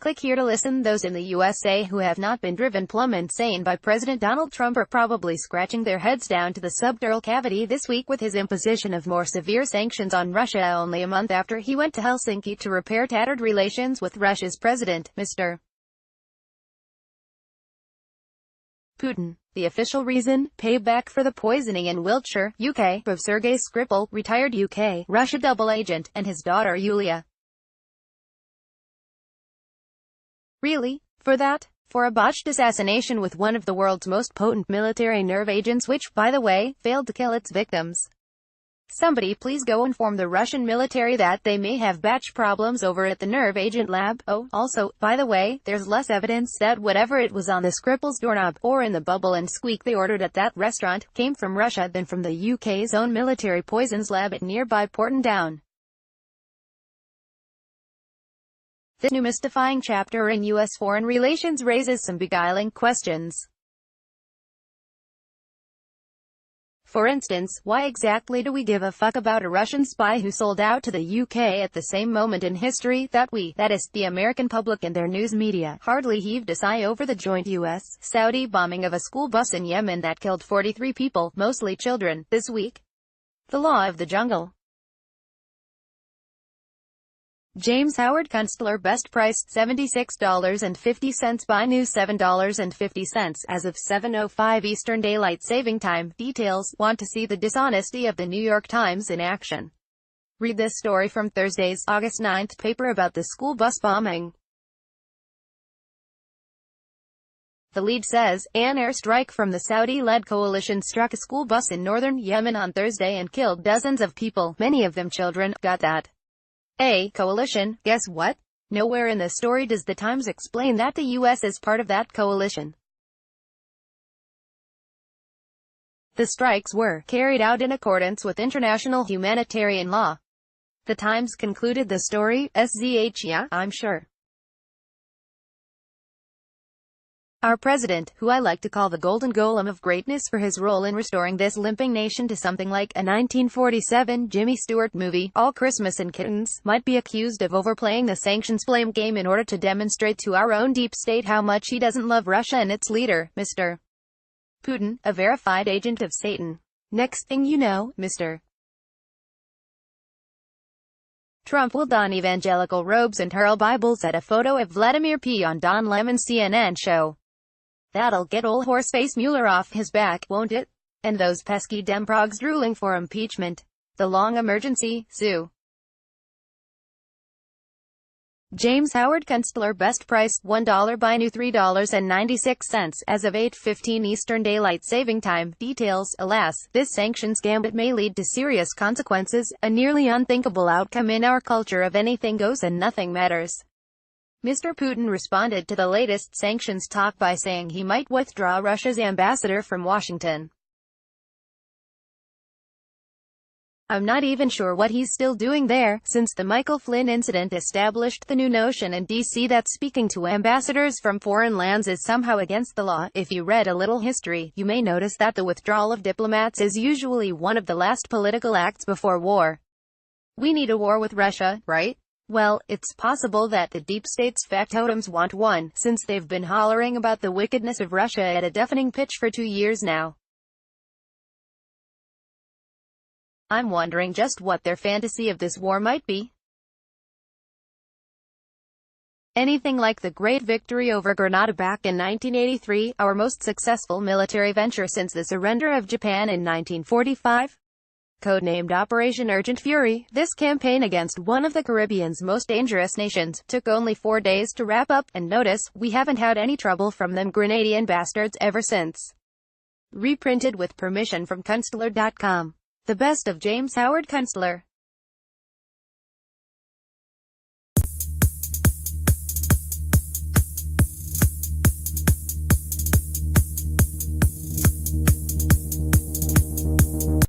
Click here to listen. Those in the USA who have not been driven plumb insane by President Donald Trump are probably scratching their heads down to the subdural cavity this week with his imposition of more severe sanctions on Russia only a month after he went to Helsinki to repair tattered relations with Russia's president, Mr. Putin. The official reason? Payback for the poisoning in Wiltshire, UK, of Sergei Skripal, retired UK, Russia double agent, and his daughter Yulia. Really? For that? For a botched assassination with one of the world's most potent military nerve agents which, by the way, failed to kill its victims? Somebody please go inform the Russian military that they may have batch problems over at the nerve agent lab. Oh, also, by the way, there's less evidence that whatever it was on the Skripal's doorknob, or in the bubble and squeak they ordered at that restaurant, came from Russia than from the UK's own military poisons lab at nearby Porton Down. This new mystifying chapter in U.S. foreign relations raises some beguiling questions. For instance, why exactly do we give a fuck about a Russian spy who sold out to the UK at the same moment in history that we, that is, the American public and their news media, hardly heaved a sigh over the joint US-Saudi bombing of a school bus in Yemen that killed 43 people, mostly children, this week? The law of the jungle. James Howard Kunstler best price, $76.50 by new $7.50, as of 7:05 Eastern Daylight Saving Time. Details. Want to see the dishonesty of the New York Times in action? Read this story from Thursday's, August 9th paper about the school bus bombing. The lead says, an airstrike from the Saudi-led coalition struck a school bus in northern Yemen on Thursday and killed dozens of people, many of them children. Got that? A coalition, guess what? Nowhere in the story does the Times explain that the U.S. is part of that coalition. The strikes were carried out in accordance with international humanitarian law. The Times concluded the story, yeah, I'm sure. Our president, who I like to call the golden golem of greatness for his role in restoring this limping nation to something like a 1947 Jimmy Stewart movie, All Christmas and Kittens, might be accused of overplaying the sanctions blame game in order to demonstrate to our own deep state how much he doesn't love Russia and its leader, Mr. Putin, a verified agent of Satan. Next thing you know, Mr. Trump will don evangelical robes and hurl Bibles at a photo of Vladimir P. on Don Lemon's CNN show. That'll get old horseface Mueller off his back, won't it? And those pesky Demprogs drooling for impeachment. The long emergency, sue. James Howard Kunstler best price, $1 by new $3.96, as of 8:15 Eastern Daylight Saving Time. Details. Alas, this sanctions gambit may lead to serious consequences, a nearly unthinkable outcome in our culture of anything goes and nothing matters. Mr. Putin responded to the latest sanctions talk by saying he might withdraw Russia's ambassador from Washington. I'm not even sure what he's still doing there, since the Michael Flynn incident established the new notion in D.C. that speaking to ambassadors from foreign lands is somehow against the law. If you read a little history, you may notice that the withdrawal of diplomats is usually one of the last political acts before war. We need a war with Russia, right? Well, it's possible that the deep state's factotums want one, since they've been hollering about the wickedness of Russia at a deafening pitch for 2 years now. I'm wondering just what their fantasy of this war might be. Anything like the great victory over Grenada back in 1983, our most successful military venture since the surrender of Japan in 1945? Codenamed Operation Urgent Fury, this campaign against one of the Caribbean's most dangerous nations took only 4 days to wrap up, and notice, we haven't had any trouble from them Grenadian bastards ever since. Reprinted with permission from Kunstler.com. The best of James Howard Kunstler.